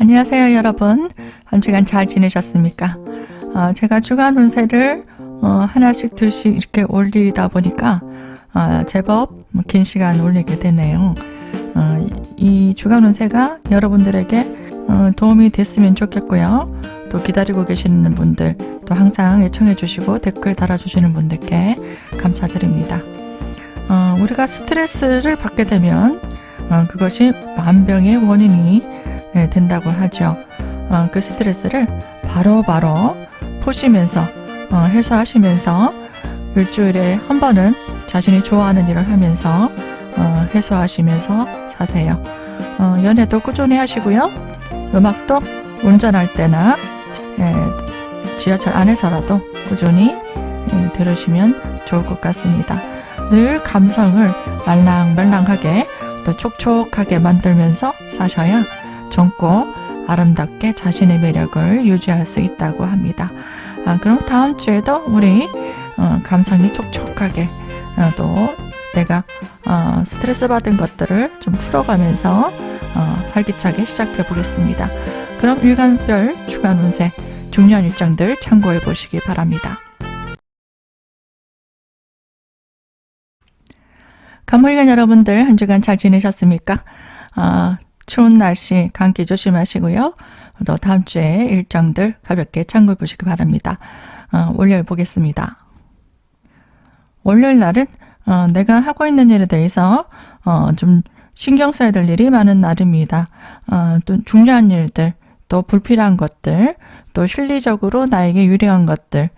안녕하세요 여러분. 한 주간 잘 지내셨습니까? 제가 주간 운세를 하나씩 둘씩 이렇게 올리다 보니까 제법 긴 시간 올리게 되네요. 이 주간 운세가 여러분들에게 도움이 됐으면 좋겠고요. 또 기다리고 계시는 분들, 또 항상 애청해 주시고 댓글 달아주시는 분들께 감사드립니다. 우리가 스트레스를 받게 되면 그것이 만병의 원인이 된다고 하죠. 그 스트레스를 바로바로 푸시면서 해소하시면서 일주일에 한 번은 자신이 좋아하는 일을 하면서 해소하시면서 사세요. 연애도 꾸준히 하시고요. 음악도 운전할 때나 지하철 안에서라도 꾸준히 들으시면 좋을 것 같습니다. 늘 감성을 말랑말랑하게 또 촉촉하게 만들면서 사셔야 젊고 아름답게 자신의 매력을 유지할 수 있다고 합니다. 그럼 다음 주에도 우리 감성이 촉촉하게 또 내가 스트레스 받은 것들을 좀 풀어가면서 활기차게 시작해 보겠습니다. 그럼 일간별 주간 운세 중요한 일정들 참고해 보시기 바랍니다. 간목일간 여러분들 한 주간 잘 지내셨습니까? 추운 날씨 감기 조심하시고요. 또 다음 주에 일정들 가볍게 참고해 보시기 바랍니다. 월요일 보겠습니다. 월요일 날은 내가 하고 있는 일에 대해서 좀 신경 써야 될 일이 많은 날입니다. 또 중요한 일들, 또 불필요한 것들, 또 실리적으로 나에게 유리한 것들,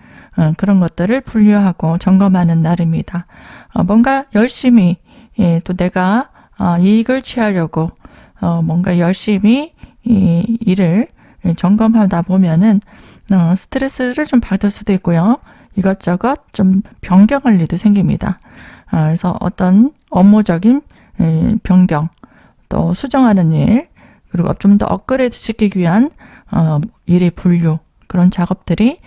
그런 것들을 분류하고 점검하는 날입니다. 뭔가 열심히 또 내가 이익을 취하려고 뭔가 열심히 이 일을 점검하다 보면은 스트레스를 좀 받을 수도 있고요. 이것저것 좀 변경할 일도 생깁니다. 그래서 어떤 업무적인 변경, 또 수정하는 일, 그리고 좀 더 업그레이드 시키기 위한 일의 분류, 그런 작업들이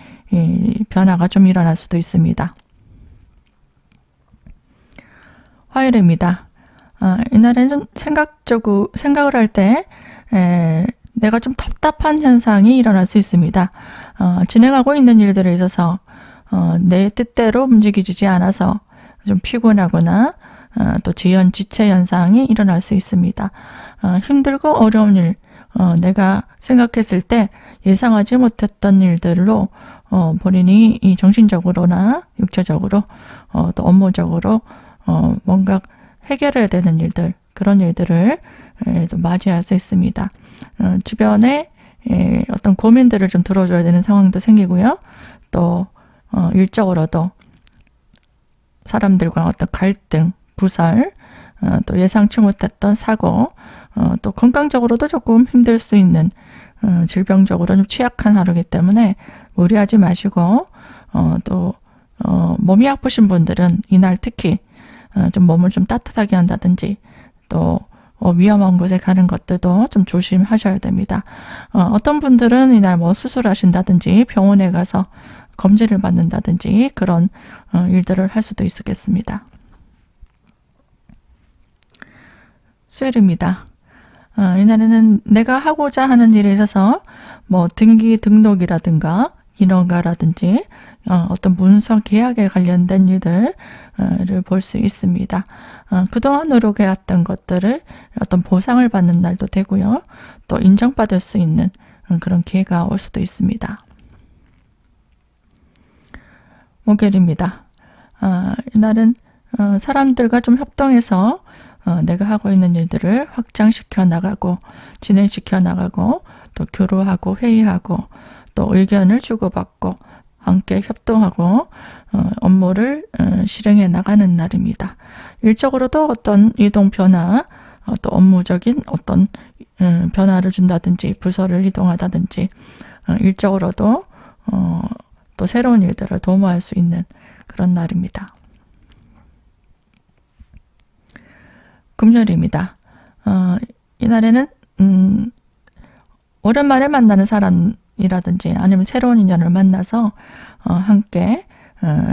변화가 좀 일어날 수도 있습니다. 화요일입니다. 이날에는 좀 생각을 할 때 내가 좀 답답한 현상이 일어날 수 있습니다. 진행하고 있는 일들에 있어서 내 뜻대로 움직이지 않아서 좀 피곤하거나 또 지체 현상이 일어날 수 있습니다. 힘들고 어려운 일, 내가 생각했을 때 예상하지 못했던 일들로 본인이 정신적으로나 육체적으로 또 업무적으로 뭔가 해결해야 되는 일들, 그런 일들을 또 맞이할 수 있습니다. 주변에 어떤 고민들을 좀 들어줘야 되는 상황도 생기고요. 또 일적으로도 사람들과 어떤 갈등, 부설, 또 예상치 못했던 사고, 또 건강적으로도 조금 힘들 수 있는 질병적으로 좀 취약한 하루이기 때문에 무리하지 마시고 또 몸이 아프신 분들은 이날 특히 좀 몸을 좀 따뜻하게 한다든지 또 위험한 곳에 가는 것들도 좀 조심하셔야 됩니다. 어떤 분들은 이날 뭐 수술하신다든지 병원에 가서 검진을 받는다든지 그런 일들을 할 수도 있겠습니다. 수요일입니다. 이날에는 내가 하고자 하는 일에 있어서 뭐 등기 등록이라든가 인허가라든지 어떤 문서 계약에 관련된 일들을 볼 수 있습니다. 그동안 노력해왔던 것들을 어떤 보상을 받는 날도 되고요. 또 인정받을 수 있는 그런 기회가 올 수도 있습니다. 목요일입니다. 이날은 사람들과 좀 협동해서 내가 하고 있는 일들을 확장시켜 나가고 진행시켜 나가고 또 교류하고 회의하고 또 의견을 주고받고 함께 협동하고 업무를 실행해 나가는 날입니다. 일적으로도 어떤 이동 변화, 또 업무적인 어떤 변화를 준다든지 부서를 이동하다든지 일적으로도 또 새로운 일들을 도모할 수 있는 그런 날입니다. 금요일입니다. 이날에는 오랜만에 만나는 사람이라든지 아니면 새로운 인연을 만나서 함께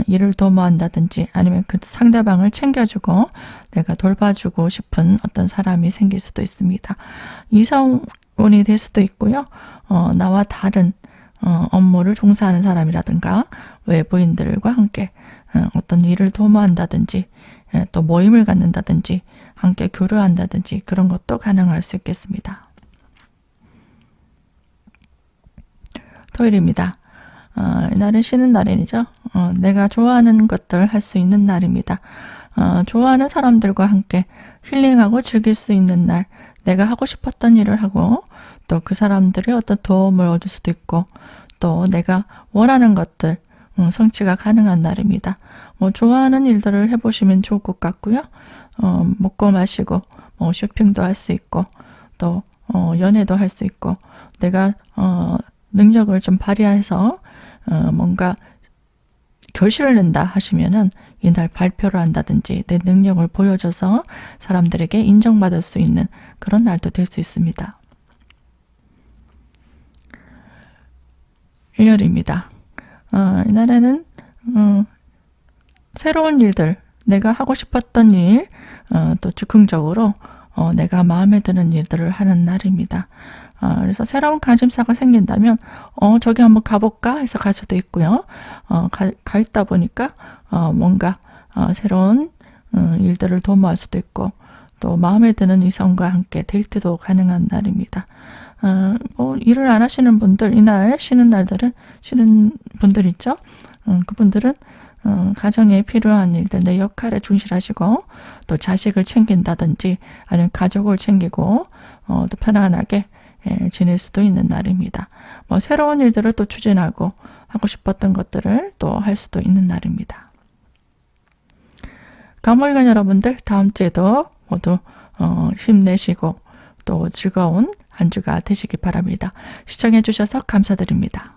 일을 도모한다든지 아니면 그 상대방을 챙겨주고 내가 돌봐주고 싶은 어떤 사람이 생길 수도 있습니다. 이성 직원이 될 수도 있고요. 나와 다른 업무를 종사하는 사람이라든가 외부인들과 함께 어떤 일을 도모한다든지 또 모임을 갖는다든지 함께 교류한다든지 그런 것도 가능할 수 있겠습니다. 토요일입니다. 이날은 쉬는 날이죠. 내가 좋아하는 것들 할 수 있는 날입니다. 좋아하는 사람들과 함께 힐링하고 즐길 수 있는 날, 내가 하고 싶었던 일을 하고 또 그 사람들의 어떤 도움을 얻을 수도 있고 또 내가 원하는 것들 성취가 가능한 날입니다. 좋아하는 일들을 해보시면 좋을 것 같고요. 먹고 마시고 쇼핑도 할 수 있고 또 연애도 할 수 있고 내가 능력을 좀 발휘해서 뭔가 결실을 낸다 하시면은 이날 발표를 한다든지 내 능력을 보여줘서 사람들에게 인정받을 수 있는 그런 날도 될 수 있습니다. 일요일입니다. 이날에는 새로운 일들, 내가 하고 싶었던 일, 또 즉흥적으로 내가 마음에 드는 일들을 하는 날입니다. 그래서 새로운 관심사가 생긴다면 저기 한번 가볼까 해서 갈 수도 있고요. 가 있다 보니까 뭔가 새로운 일들을 도모할 수도 있고 또 마음에 드는 이성과 함께 데이트도 가능한 날입니다. 일을 안 하시는 분들, 이날 쉬는 분들 있죠. 그분들은 가정에 필요한 일들, 내 역할에 충실하시고 또 자식을 챙긴다든지 아니면 가족을 챙기고 또 편안하게 지낼 수도 있는 날입니다. 새로운 일들을 또 추진하고 하고 싶었던 것들을 또 할 수도 있는 날입니다. 감옥일관 여러분들 다음 주에도 모두 힘내시고 또 즐거운 한 주가 되시기 바랍니다. 시청해 주셔서 감사드립니다.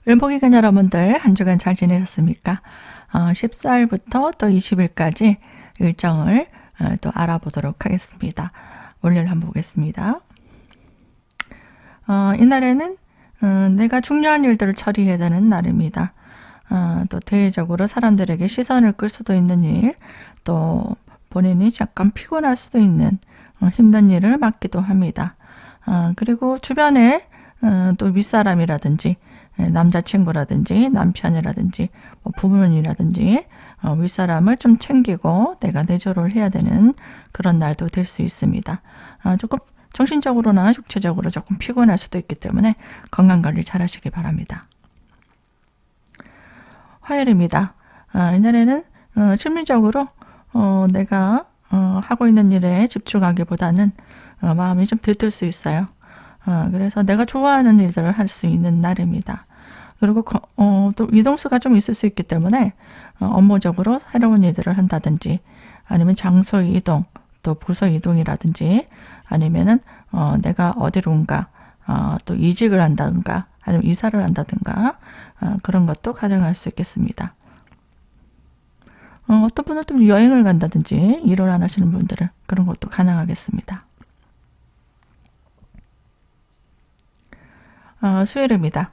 을목일관 여러분들 한 주간 잘 지내셨습니까? 14일부터 또 20일까지 일정을 또 알아보도록 하겠습니다. 월요일 한번 보겠습니다. 이날에는 내가 중요한 일들을 처리해야 되는 날입니다. 또 대외적으로 사람들에게 시선을 끌 수도 있는 일, 또 본인이 약간 피곤할 수도 있는 힘든 일을 맡기도 합니다. 그리고 주변에 또 윗사람이라든지 남자친구라든지 남편이라든지 부모님이라든지 윗사람을 좀 챙기고 내가 내조를 해야 되는 그런 날도 될 수 있습니다. 조금 정신적으로나 육체적으로 조금 피곤할 수도 있기 때문에 건강관리 잘 하시기 바랍니다. 화요일입니다. 이날에는 심리적으로 내가 하고 있는 일에 집중하기보다는 마음이 좀 들뜰 수 있어요. 그래서 내가 좋아하는 일들을 할 수 있는 날입니다. 그리고 또 이동수가 좀 있을 수 있기 때문에 업무적으로 새로운 일들을 한다든지 아니면 장소 이동, 또 부서 이동이라든지 아니면은 내가 어디론가 또 이직을 한다든가 아니면 이사를 한다든가 그런 것도 가능할 수 있겠습니다. 어떤 분은 또 여행을 간다든지 일을 안 하시는 분들은 그런 것도 가능하겠습니다. 수요일입니다.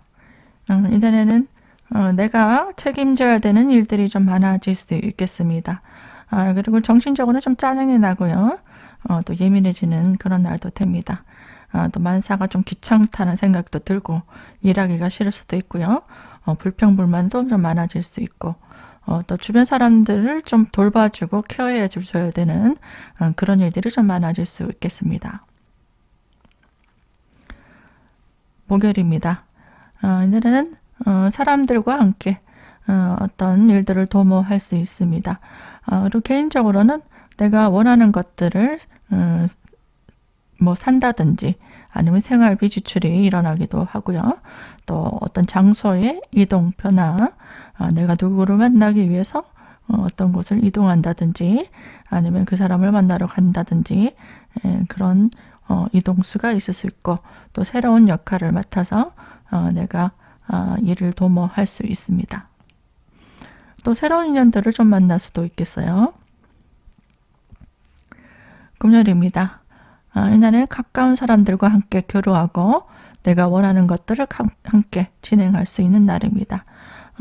이날에는 내가 책임져야 되는 일들이 좀 많아질 수도 있겠습니다. 그리고 정신적으로 좀 짜증이 나고요. 또 예민해지는 그런 날도 됩니다. 또 만사가 좀 귀찮다는 생각도 들고 일하기가 싫을 수도 있고요. 불평불만도 좀 많아질 수 있고 또 주변 사람들을 좀 돌봐주고 케어해 줘야 되는 그런 일들이 좀 많아질 수 있겠습니다. 목요일입니다. 이날에는 사람들과 함께 어떤 일들을 도모할 수 있습니다. 그리고 개인적으로는 내가 원하는 것들을 산다든지 아니면 생활비 지출이 일어나기도 하고요. 또 어떤 장소의 이동 변화, 내가 누구를 만나기 위해서 어떤 곳을 이동한다든지 아니면 그 사람을 만나러 간다든지 그런 이동수가 있을 수 있고 또 새로운 역할을 맡아서 내가 일을 도모할 수 있습니다. 또 새로운 인연들을 좀 만날 수도 있겠어요. 금요일입니다. 이날은 가까운 사람들과 함께 교류하고 내가 원하는 것들을 함께 진행할 수 있는 날입니다.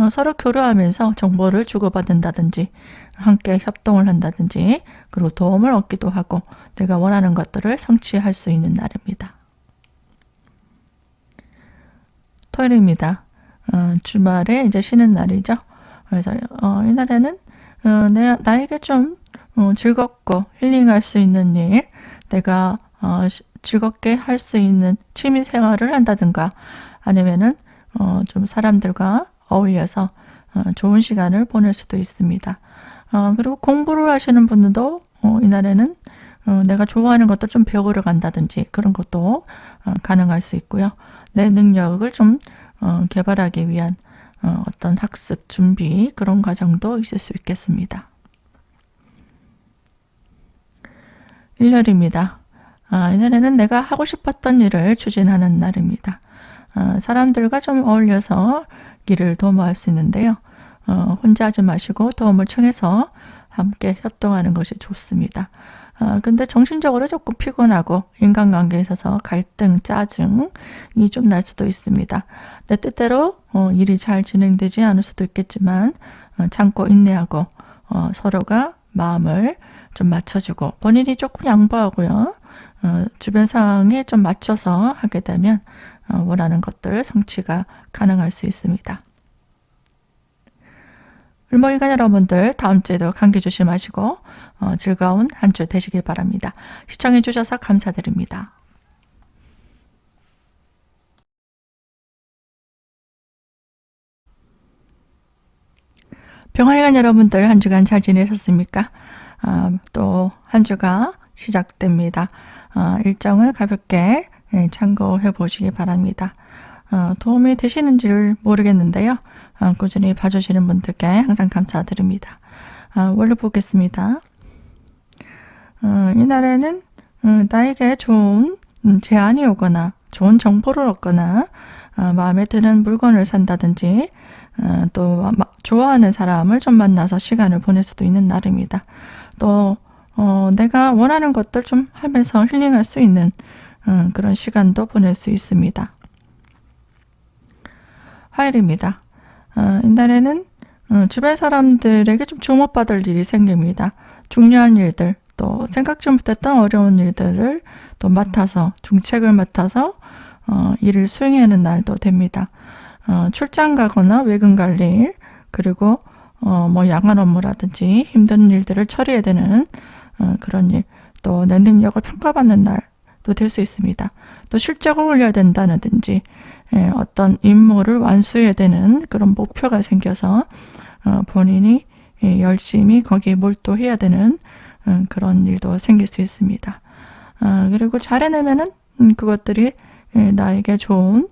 서로 교류하면서 정보를 주고받는다든지 함께 협동을 한다든지 그리고 도움을 얻기도 하고 내가 원하는 것들을 성취할 수 있는 날입니다. 토요일입니다. 주말에 이제 쉬는 날이죠. 그래서 이 날에는 나에게 좀 즐겁고 힐링할 수 있는 일, 내가 즐겁게 할 수 있는 취미 생활을 한다든가 아니면은 좀 사람들과 어울려서 좋은 시간을 보낼 수도 있습니다. 그리고 공부를 하시는 분들도 이날에는 내가 좋아하는 것도 좀 배우러 간다든지 그런 것도 가능할 수 있고요. 내 능력을 좀 개발하기 위한 어떤 학습, 준비 그런 과정도 있을 수 있겠습니다. 일요일입니다. 이날에는 내가 하고 싶었던 일을 추진하는 날입니다. 사람들과 좀 어울려서 일을 도모할 수 있는데요. 혼자 하지 마시고 도움을 청해서 함께 협동하는 것이 좋습니다. 근데 정신적으로 조금 피곤하고 인간관계에 있어서 갈등, 짜증이 좀 날 수도 있습니다. 내 뜻대로 일이 잘 진행되지 않을 수도 있겠지만 참고 인내하고 서로가 마음을 좀 맞춰주고 본인이 조금 양보하고요. 주변 상황에 좀 맞춰서 하게 되면 원하는 것들 성취가 가능할 수 있습니다. 을목일간 여러분들 다음 주에도 감기 조심하시고 즐거운 한 주 되시길 바랍니다. 시청해 주셔서 감사드립니다. 병활관 여러분들 한 주간 잘 지내셨습니까? 또 한 주가 시작됩니다. 일정을 가볍게 참고해 보시기 바랍니다. 도움이 되시는지를 모르겠는데요. 꾸준히 봐주시는 분들께 항상 감사드립니다. 원로 보겠습니다. 이날에는 나에게 좋은 제안이 오거나 좋은 정보를 얻거나 마음에 드는 물건을 산다든지 또 좋아하는 사람을 좀 만나서 시간을 보낼 수도 있는 날입니다. 또 내가 원하는 것들 좀 하면서 힐링할 수 있는 그런 시간도 보낼 수 있습니다. 화요일입니다. 이날에는 주변 사람들에게 좀 주목받을 일이 생깁니다. 중요한 일들, 또 생각지 못했던 어려운 일들을 또 맡아서, 중책을 맡아서 일을 수행하는 날도 됩니다. 출장 가거나 외근 갈 일, 그리고 야간 업무라든지 힘든 일들을 처리해야 되는 그런 일, 또 내 능력을 평가받는 날도 될 수 있습니다. 또 실적을 올려야 된다든지 어떤 임무를 완수해야 되는 그런 목표가 생겨서 본인이 열심히 거기에 몰두해야 되는 그런 일도 생길 수 있습니다. 그리고 잘 해내면은 그것들이 나에게 좋은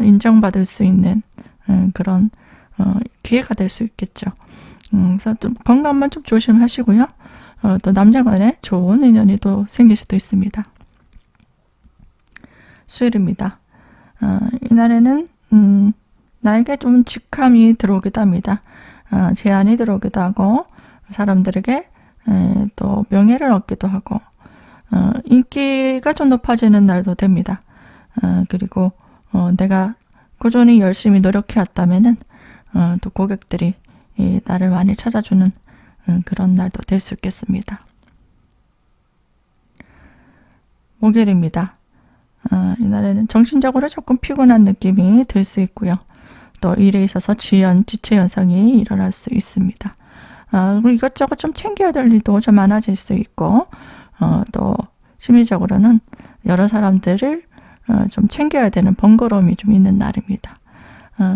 인정받을 수 있는 그런 기회가 될 수 있겠죠. 그래서 좀 건강만 좀 조심하시고요. 또 남녀 간에 좋은 인연이 또 생길 수도 있습니다. 수요일입니다. 이날에는 나에게 좀 직함이 들어오기도 합니다. 제안이 들어오기도 하고 사람들에게 또 명예를 얻기도 하고 인기가 좀 높아지는 날도 됩니다. 그리고 내가 꾸준히 열심히 노력해왔다면은 또 고객들이 나를 많이 찾아주는 그런 날도 될 수 있겠습니다. 목요일입니다. 이날에는 정신적으로 조금 피곤한 느낌이 들 수 있고요. 또 일에 있어서 지체 현상이 일어날 수 있습니다. 그리고 이것저것 좀 챙겨야 될 일도 좀 많아질 수 있고 또 심리적으로는 여러 사람들을 좀 챙겨야 되는 번거로움이 좀 있는 날입니다.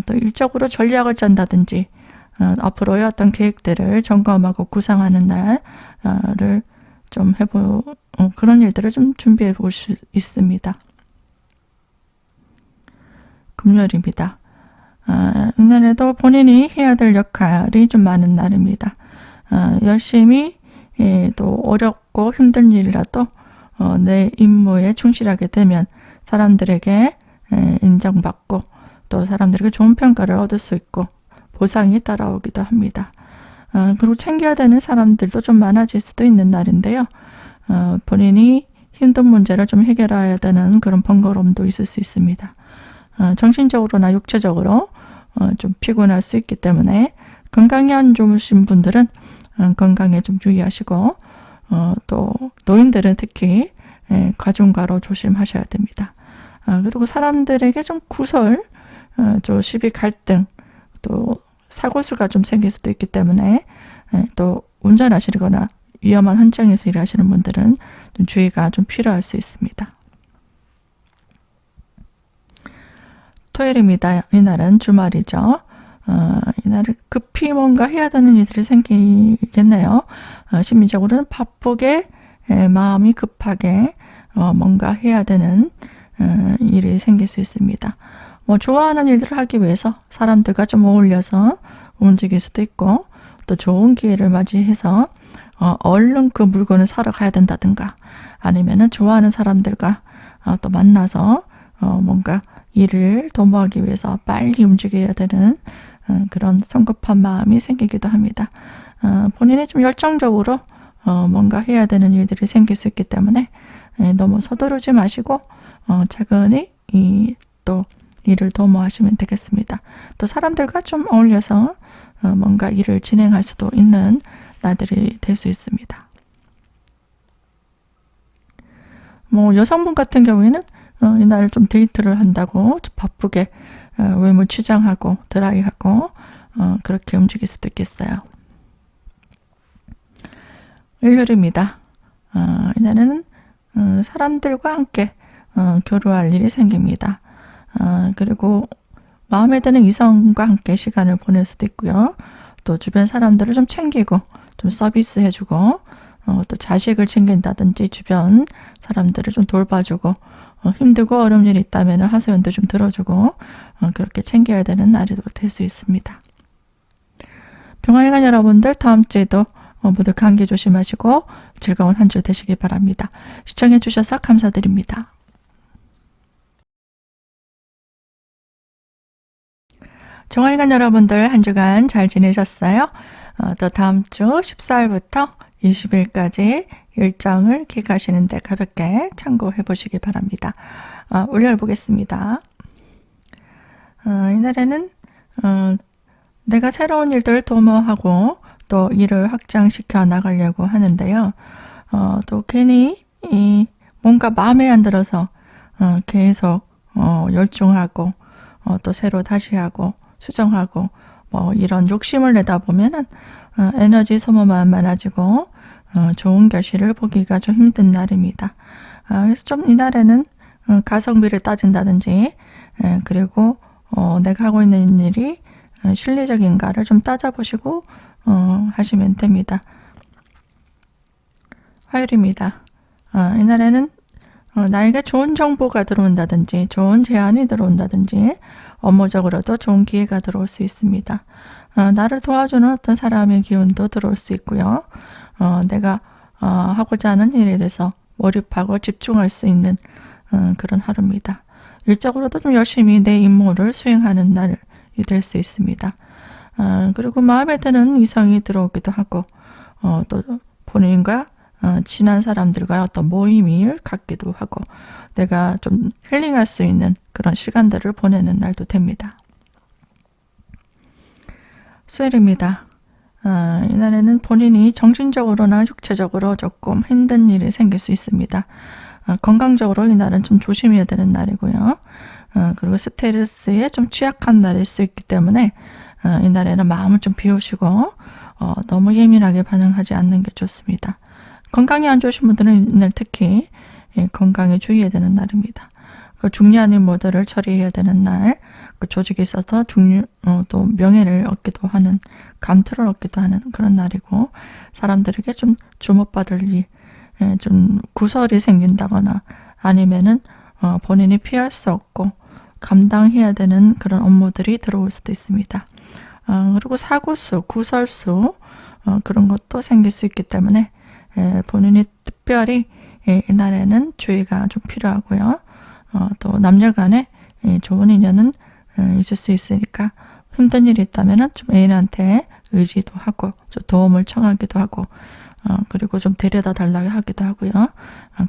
또 일적으로 전략을 짠다든지 앞으로의 어떤 계획들을 점검하고 구상하는 날을 좀 그런 일들을 좀 준비해 볼 수 있습니다. 금요일입니다. 이날에도 본인이 해야 될 역할이 좀 많은 날입니다. 열심히 또 어렵고 힘든 일이라도 내 임무에 충실하게 되면 사람들에게 인정받고 또 사람들에게 좋은 평가를 얻을 수 있고 보상이 따라오기도 합니다. 그리고 챙겨야 되는 사람들도 좀 많아질 수도 있는 날인데요. 본인이 힘든 문제를 좀 해결해야 되는 그런 번거로움도 있을 수 있습니다. 정신적으로나 육체적으로 좀 피곤할 수 있기 때문에 건강이 안 좋으신 분들은 건강에 좀 주의하시고 또 노인들은 특히 과중과로 조심하셔야 됩니다. 그리고 사람들에게 좀 구설, 좀 시비 갈등, 또 사고수가 좀 생길 수도 있기 때문에 또 운전하시거나 위험한 현장에서 일하시는 분들은 좀 주의가 좀 필요할 수 있습니다. 토요일입니다. 이날은 주말이죠. 이날은 급히 뭔가 해야 되는 일들이 생기겠네요. 심리적으로는 바쁘게 마음이 급하게 뭔가 해야 되는 일이 생길 수 있습니다. 뭐 좋아하는 일들을 하기 위해서 사람들과 좀 어울려서 움직일 수도 있고 또 좋은 기회를 맞이해서 얼른 그 물건을 사러 가야 된다든가 아니면은 좋아하는 사람들과 또 만나서 뭔가 일을 도모하기 위해서 빨리 움직여야 되는 그런 성급한 마음이 생기기도 합니다. 본인이 좀 열정적으로 뭔가 해야 되는 일들이 생길 수 있기 때문에 너무 서두르지 마시고 차근히 또 일을 도모하시면 되겠습니다. 또 사람들과 좀 어울려서 뭔가 일을 진행할 수도 있는 날들이 될 수 있습니다. 뭐 여성분 같은 경우에는 이날 좀 데이트를 한다고 좀 바쁘게 외모 치장하고 드라이하고 그렇게 움직일 수도 있겠어요. 일요일입니다. 이날은 사람들과 함께 교류할 일이 생깁니다. 그리고 마음에 드는 이성과 함께 시간을 보낼 수도 있고요. 또 주변 사람들을 좀 챙기고 좀 서비스 해주고 또 자식을 챙긴다든지 주변 사람들을 좀 돌봐주고 힘들고 어려운 일이 있다면 하소연도 좀 들어주고 그렇게 챙겨야 되는 날이 될 수 있습니다. 병원에 간 여러분들 다음 주에도 모두 감기 조심하시고 즐거운 한 주 되시기 바랍니다. 시청해 주셔서 감사드립니다. 정월 간 여러분들 한 주간 잘 지내셨어요? 또 다음 주 14일부터 20일까지 일정을 기획하시는데 가볍게 참고해 보시기 바랍니다. 월요일 보겠습니다. 이날에는 내가 새로운 일들을 도모하고 또 일을 확장시켜 나가려고 하는데요. 또 괜히 뭔가 마음에 안 들어서 계속 열중하고 또 새로 다시 하고 수정하고 뭐 이런 욕심을 내다 보면은 에너지 소모만 많아지고 좋은 결실을 보기가 좀 힘든 날입니다. 그래서 좀 이날에는 가성비를 따진다든지 그리고 내가 하고 있는 일이 실리적인가를 좀 따져보시고 하시면 됩니다. 화요일입니다. 이날에는 나에게 좋은 정보가 들어온다든지 좋은 제안이 들어온다든지 업무적으로도 좋은 기회가 들어올 수 있습니다. 나를 도와주는 어떤 사람의 기운도 들어올 수 있고요. 내가 하고자 하는 일에 대해서 몰입하고 집중할 수 있는 그런 하루입니다. 일적으로도 좀 열심히 내 임무를 수행하는 날이 될 수 있습니다. 그리고 마음에 드는 이성이 들어오기도 하고 또 본인과 친한 사람들과 어떤 모임을 갖기도 하고 내가 좀 힐링할 수 있는 그런 시간들을 보내는 날도 됩니다. 수요일입니다. 이날에는 본인이 정신적으로나 육체적으로 조금 힘든 일이 생길 수 있습니다. 건강적으로 이날은 좀 조심해야 되는 날이고요. 그리고 스트레스에 좀 취약한 날일 수 있기 때문에 이날에는 마음을 좀 비우시고 너무 예민하게 반응하지 않는 게 좋습니다. 건강이 안 좋으신 분들은 이날 특히 건강에 주의해야 되는 날입니다. 그 중요한 임무들을 처리해야 되는 날, 그 조직에 있어서 또 명예를 얻기도 하는, 감투를 얻기도 하는 그런 날이고 사람들에게 좀 주목받을 일, 좀 구설이 생긴다거나 아니면은 본인이 피할 수 없고 감당해야 되는 그런 업무들이 들어올 수도 있습니다. 그리고 사고수, 구설수 그런 것도 생길 수 있기 때문에 본인이 특별히 이날에는 주의가 좀 필요하고요. 또 남녀 간에 좋은 인연은 있을 수 있으니까 힘든 일이 있다면 좀 애인한테 의지도 하고 좀 도움을 청하기도 하고 그리고 좀 데려다 달라고 하기도 하고요.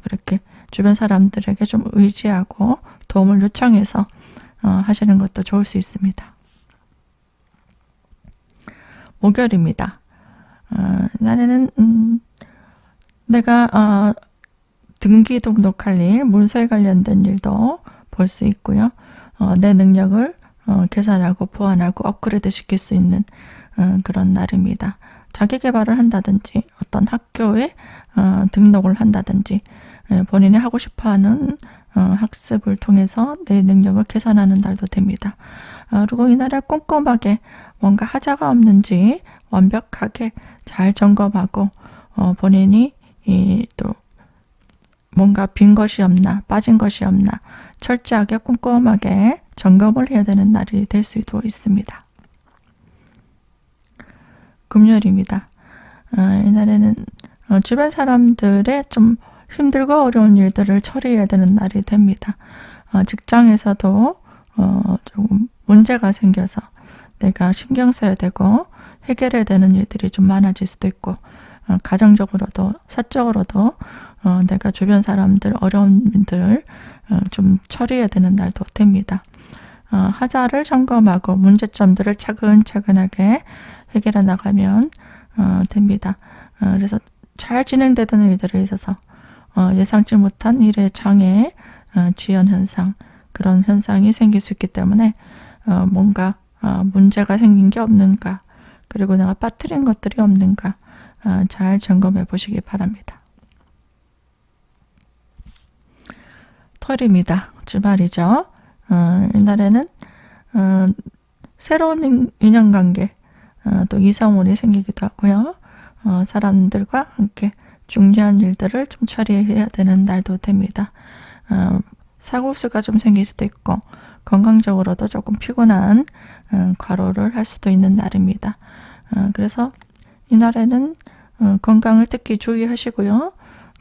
그렇게 주변 사람들에게 좀 의지하고 도움을 요청해서 하시는 것도 좋을 수 있습니다. 목요일입니다. 이날에는 내가 등기 등록할 일, 문서에 관련된 일도 볼 수 있고요. 내 능력을 개선하고 보완하고 업그레이드 시킬 수 있는 그런 날입니다. 자기 개발을 한다든지 어떤 학교에 등록을 한다든지 본인이 하고 싶어하는 학습을 통해서 내 능력을 개선하는 날도 됩니다. 그리고 이날을 꼼꼼하게 뭔가 하자가 없는지 완벽하게 잘 점검하고 본인이 또 뭔가 빈 것이 없나 빠진 것이 없나 철저하게 꼼꼼하게 점검을 해야 되는 날이 될 수도 있습니다. 금요일입니다. 이날에는 주변 사람들의 좀 힘들고 어려운 일들을 처리해야 되는 날이 됩니다. 직장에서도 조금 문제가 생겨서 내가 신경 써야 되고 해결해야 되는 일들이 좀 많아질 수도 있고 가정적으로도 사적으로도 내가 주변 사람들 어려운 일들을 좀 처리해야 되는 날도 됩니다. 하자를 점검하고 문제점들을 차근차근하게 해결해 나가면 됩니다. 그래서 잘 진행되던 일들에 있어서 예상치 못한 일의 장애, 지연 현상 그런 현상이 생길 수 있기 때문에 뭔가 문제가 생긴 게 없는가 그리고 내가 빠뜨린 것들이 없는가 잘 점검해 보시기 바랍니다. 토요일입니다. 주말이죠. 이날에는 새로운 인연관계 또 이성운이 생기기도 하고요. 사람들과 함께 중요한 일들을 좀 처리해야 되는 날도 됩니다. 사고수가 좀 생길 수도 있고 건강적으로도 조금 피곤한 과로를 할 수도 있는 날입니다. 그래서 이날에는 건강을 특히 주의하시고요.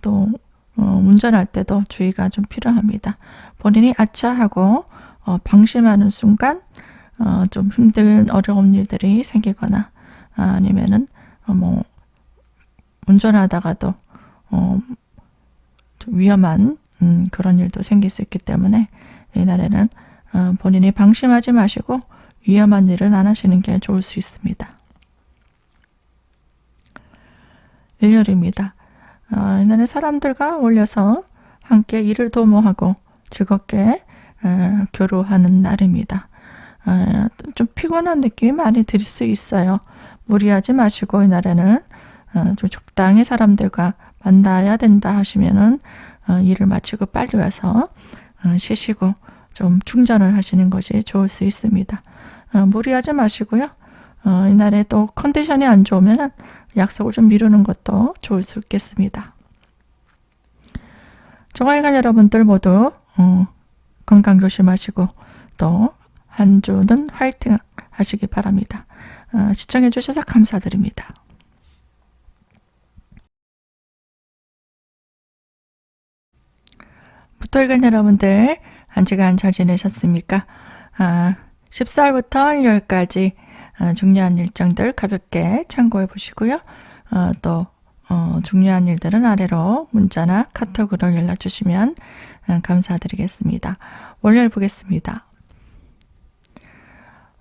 또 운전할 때도 주의가 좀 필요합니다. 본인이 아차하고 방심하는 순간 좀 힘든 어려운 일들이 생기거나 아니면은 뭐 운전하다가도 좀 위험한 그런 일도 생길 수 있기 때문에 이날에는 본인이 방심하지 마시고 위험한 일은 안 하시는 게 좋을 수 있습니다. 일요일입니다. 이날에 사람들과 어울려서 함께 일을 도모하고 즐겁게 교류하는 날입니다. 좀 피곤한 느낌이 많이 들 수 있어요. 무리하지 마시고 이날에는 좀 적당히 사람들과 만나야 된다 하시면은 일을 마치고 빨리 와서 쉬시고 좀 충전을 하시는 것이 좋을 수 있습니다. 무리하지 마시고요. 이날에 또 컨디션이 안 좋으면은 약속을 좀 미루는 것도 좋을 수 있겠습니다. 정화일간 여러분들 모두 건강 조심하시고 또 한 주는 화이팅 하시기 바랍니다. 시청해 주셔서 감사드립니다. 토일간 여러분들 한 주간 잘 지내셨습니까? 14일부터 일요일까지 중요한 일정들 가볍게 참고해 보시고요. 또 중요한 일들은 아래로 문자나 카톡으로 연락 주시면 감사드리겠습니다. 월요일 보겠습니다.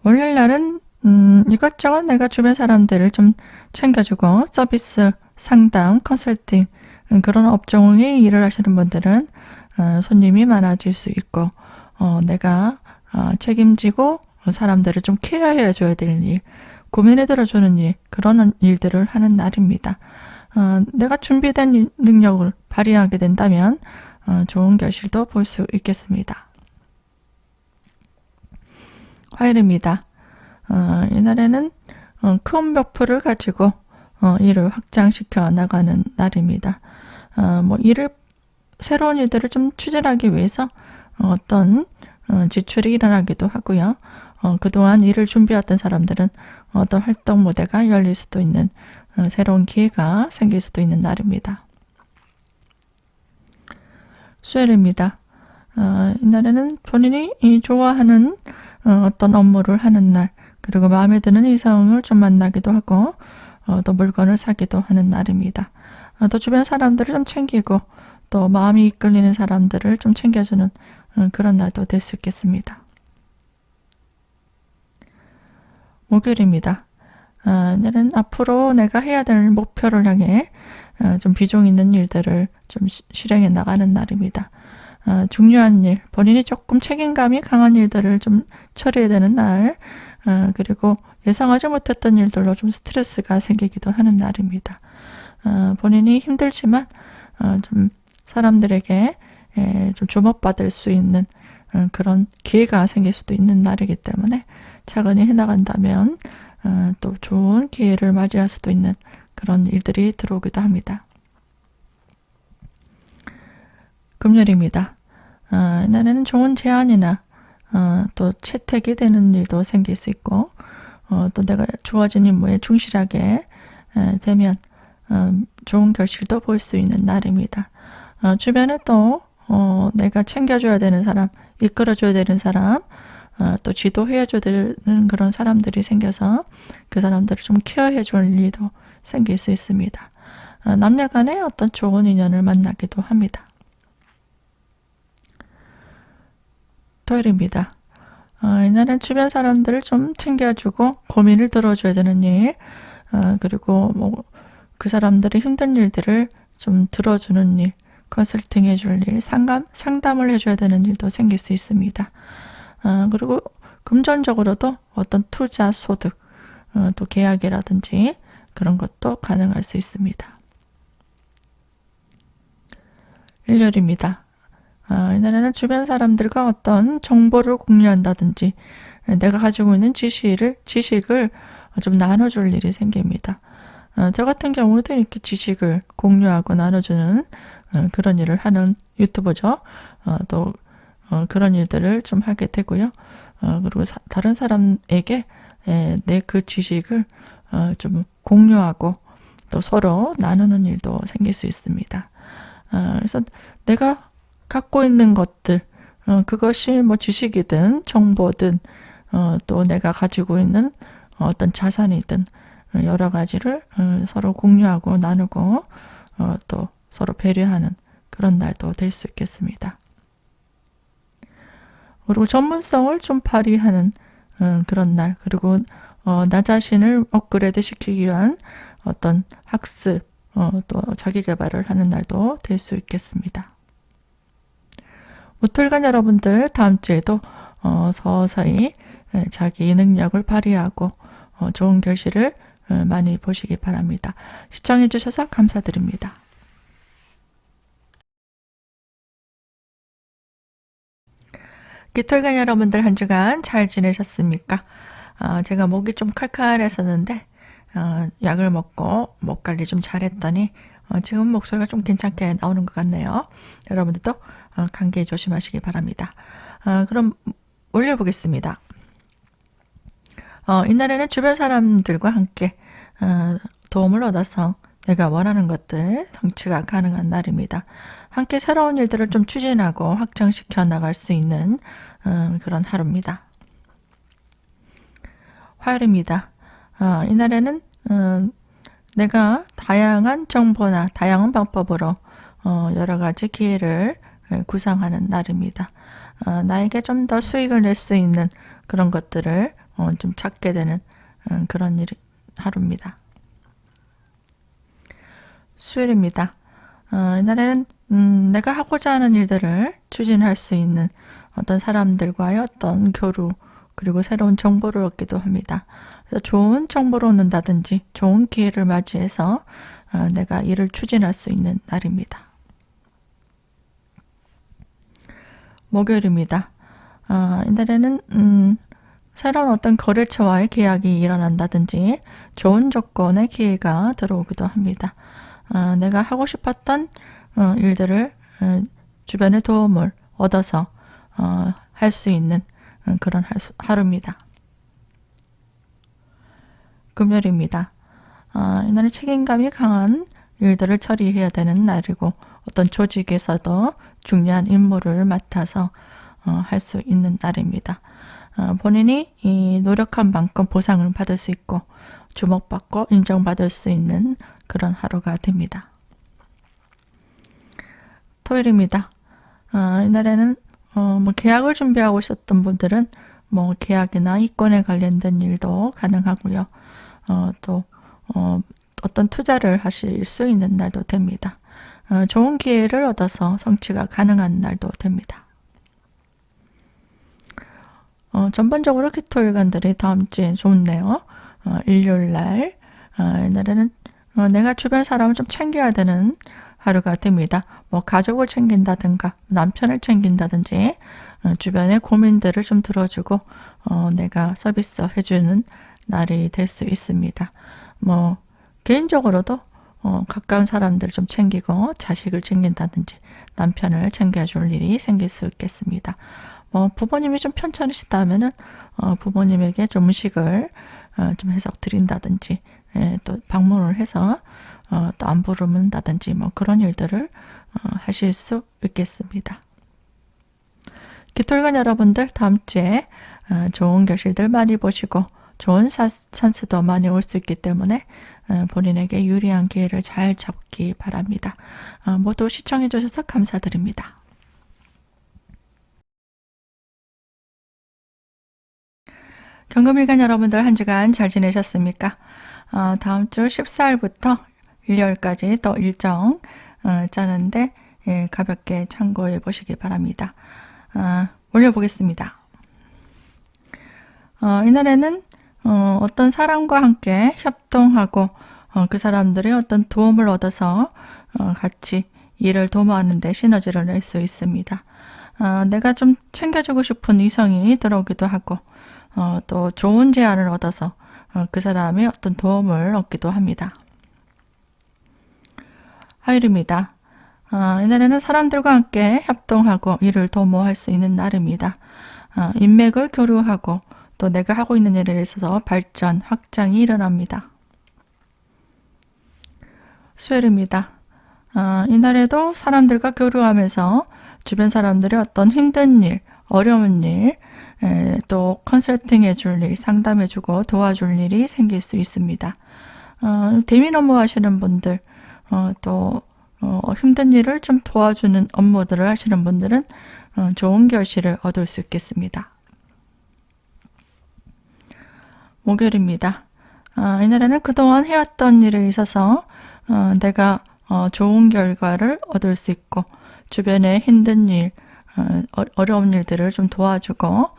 월요일 날은 이것저것 내가 주변 사람들을 좀 챙겨주고 서비스, 상담, 컨설팅 그런 업종의 일을 하시는 분들은 손님이 많아질 수 있고 내가 책임지고 사람들을 좀 케어해 줘야 될 일, 고민해 들어주는 일, 그런 일들을 하는 날입니다. 내가 준비된 능력을 발휘하게 된다면 좋은 결실도 볼 수 있겠습니다. 화요일입니다. 이날에는 큰 목표를 가지고 일을 확장시켜 나가는 날입니다. 새로운 일들을 좀 추진하기 위해서 어떤 지출이 일어나기도 하고요. 그동안 일을 준비했던 사람들은 어떤 활동 무대가 열릴 수도 있는 새로운 기회가 생길 수도 있는 날입니다. 수요일입니다. 이날에는 본인이 좋아하는 어떤 업무를 하는 날, 그리고 마음에 드는 이성을 좀 만나기도 하고 또 물건을 사기도 하는 날입니다. 또 주변 사람들을 좀 챙기고 또 마음이 이끌리는 사람들을 좀 챙겨주는 그런 날도 될 수 있겠습니다. 목요일입니다. 이날은 앞으로 내가 해야 될 목표를 향해 좀 비중 있는 일들을 좀 실행해 나가는 날입니다. 중요한 일, 본인이 조금 책임감이 강한 일들을 좀 처리해야 되는 날, 그리고 예상하지 못했던 일들로 좀 스트레스가 생기기도 하는 날입니다. 본인이 힘들지만 좀 사람들에게 좀 주목받을 수 있는 그런 기회가 생길 수도 있는 날이기 때문에 차근히 해나간다면 또 좋은 기회를 맞이할 수도 있는 그런 일들이 들어오기도 합니다. 금요일입니다. 이날에는 좋은 제안이나 또 채택이 되는 일도 생길 수 있고 또 내가 주어진 임무에 충실하게 되면 좋은 결실도 볼 수 있는 날입니다. 주변에 또 내가 챙겨줘야 되는 사람, 이끌어줘야 되는 사람, 또 지도해줘야 되는 그런 사람들이 생겨서 그 사람들을 좀 케어해줄 일도 생길 수 있습니다. 남녀 간에 어떤 좋은 인연을 만나기도 합니다. 토요일입니다. 이날은 주변 사람들을 좀 챙겨주고 고민을 들어줘야 되는 일, 그리고 뭐 그 사람들의 힘든 일들을 좀 들어주는 일, 컨설팅 해줄 일, 상담을 해줘야 되는 일도 생길 수 있습니다. 그리고 금전적으로도 어떤 투자, 소득, 또 계약이라든지 그런 것도 가능할 수 있습니다. 일요일입니다. 이날에는 주변 사람들과 어떤 정보를 공유한다든지 내가 가지고 있는 지식을 좀 나눠줄 일이 생깁니다. 저 같은 경우도 이렇게 지식을 공유하고 나눠주는 그런 일을 하는 유튜버죠. 또 그런 일들을 좀 하게 되고요. 그리고 다른 사람에게 내 그 지식을 좀 공유하고 또 서로 나누는 일도 생길 수 있습니다. 그래서 내가 갖고 있는 것들, 그것이 뭐 지식이든 정보든 또 내가 가지고 있는 어떤 자산이든 여러 가지를 서로 공유하고 나누고 또 서로 배려하는 그런 날도 될 수 있겠습니다. 그리고 전문성을 좀 발휘하는 그런 날, 그리고 나 자신을 업그레이드 시키기 위한 어떤 학습, 또 자기 개발을 하는 날도 될 수 있겠습니다. 무토일간 여러분들 다음 주에도 서서히 자기 능력을 발휘하고 좋은 결실을 많이 보시기 바랍니다. 시청해 주셔서 감사드립니다. 기토일간 여러분들 한 주간 잘 지내셨습니까? 제가 목이 좀 칼칼했었는데 약을 먹고 목 관리 좀 잘했더니 지금 목소리가 좀 괜찮게 나오는 것 같네요. 여러분들도 감기 조심하시기 바랍니다. 그럼 올려보겠습니다. 이날에는 주변 사람들과 함께 도움을 얻어서 내가 원하는 것들 성취가 가능한 날입니다. 함께 새로운 일들을 좀 추진하고 확장시켜 나갈 수 있는 그런 하루입니다. 화요일입니다. 이날에는 내가 다양한 정보나 다양한 방법으로 여러 가지 기회를 구상하는 날입니다. 나에게 좀 더 수익을 낼 수 있는 그런 것들을 좀 찾게 되는 그런 하루입니다. 수요일입니다. 이날에는 내가 하고자 하는 일들을 추진할 수 있는 어떤 사람들과의 어떤 교류, 그리고 새로운 정보를 얻기도 합니다. 그래서 좋은 정보를 얻는다든지 좋은 기회를 맞이해서 내가 일을 추진할 수 있는 날입니다. 목요일입니다. 이날에는 새로운 어떤 거래처와의 계약이 일어난다든지 좋은 조건의 기회가 들어오기도 합니다. 내가 하고 싶었던 일들을 주변의 도움을 얻어서 할 수 있는 그런 하루입니다. 금요일입니다. 이날은 책임감이 강한 일들을 처리해야 되는 날이고 어떤 조직에서도 중요한 임무를 맡아서 할 수 있는 날입니다. 본인이 노력한 만큼 보상을 받을 수 있고 주목받고 인정받을 수 있는 그런 하루가 됩니다. 토요일입니다. 이날에는 뭐 계약을 준비하고 있었던 분들은 뭐 계약이나 이권에 관련된 일도 가능하고요. 또 어떤 투자를 하실 수 있는 날도 됩니다. 좋은 기회를 얻어서 성취가 가능한 날도 됩니다. 전반적으로 기토일간들이 다음 주에 좋네요. 일요일 날, 이날에는 내가 주변 사람을 좀 챙겨야 되는 하루가 됩니다. 뭐 가족을 챙긴다든가 남편을 챙긴다든지 주변의 고민들을 좀 들어주고 내가 서비스 해주는 날이 될 수 있습니다. 뭐 개인적으로도 가까운 사람들을 좀 챙기고 자식을 챙긴다든지 남편을 챙겨줄 일이 생길 수 있겠습니다. 부모님이 좀 편찮으시다면은 부모님에게 좀 음식을 좀 해서 드린다든지 또 방문을 해서 또 안부 묻는다든지 뭐 그런 일들을 하실 수 있겠습니다. 기토일간 여러분들 다음 주에 좋은 결실들 많이 보시고 좋은 찬스도 많이 올 수 있기 때문에 본인에게 유리한 기회를 잘 잡기 바랍니다. 모두 시청해 주셔서 감사드립니다. 경금일간 여러분들 한 주간 잘 지내셨습니까? 다음 주 14일부터 일요일까지 또 일정 짜는데 가볍게 참고해 보시기 바랍니다. 올려보겠습니다. 이날에는 어떤 사람과 함께 협동하고 그 사람들의 어떤 도움을 얻어서 같이 일을 도모하는 데 시너지를 낼 수 있습니다. 내가 좀 챙겨주고 싶은 이성이 들어오기도 하고 또 좋은 제안을 얻어서 그 사람의 어떤 도움을 얻기도 합니다. 화요일입니다. 이날에는 사람들과 함께 협동하고 일을 도모할 수 있는 날입니다. 인맥을 교류하고 또 내가 하고 있는 일에 있어서 발전, 확장이 일어납니다. 수요일입니다. 이날에도 사람들과 교류하면서 주변 사람들의 어떤 힘든 일, 어려운 일, 또 컨설팅 해줄 일, 상담해주고 도와줄 일이 생길 수 있습니다. 대면 업무 하시는 분들, 또 힘든 일을 좀 도와주는 업무들을 하시는 분들은 좋은 결실을 얻을 수 있겠습니다. 목요일입니다. 이날에는 그동안 해왔던 일에 있어서 내가 좋은 결과를 얻을 수 있고 주변의 힘든 일, 어려운 일들을 좀 도와주고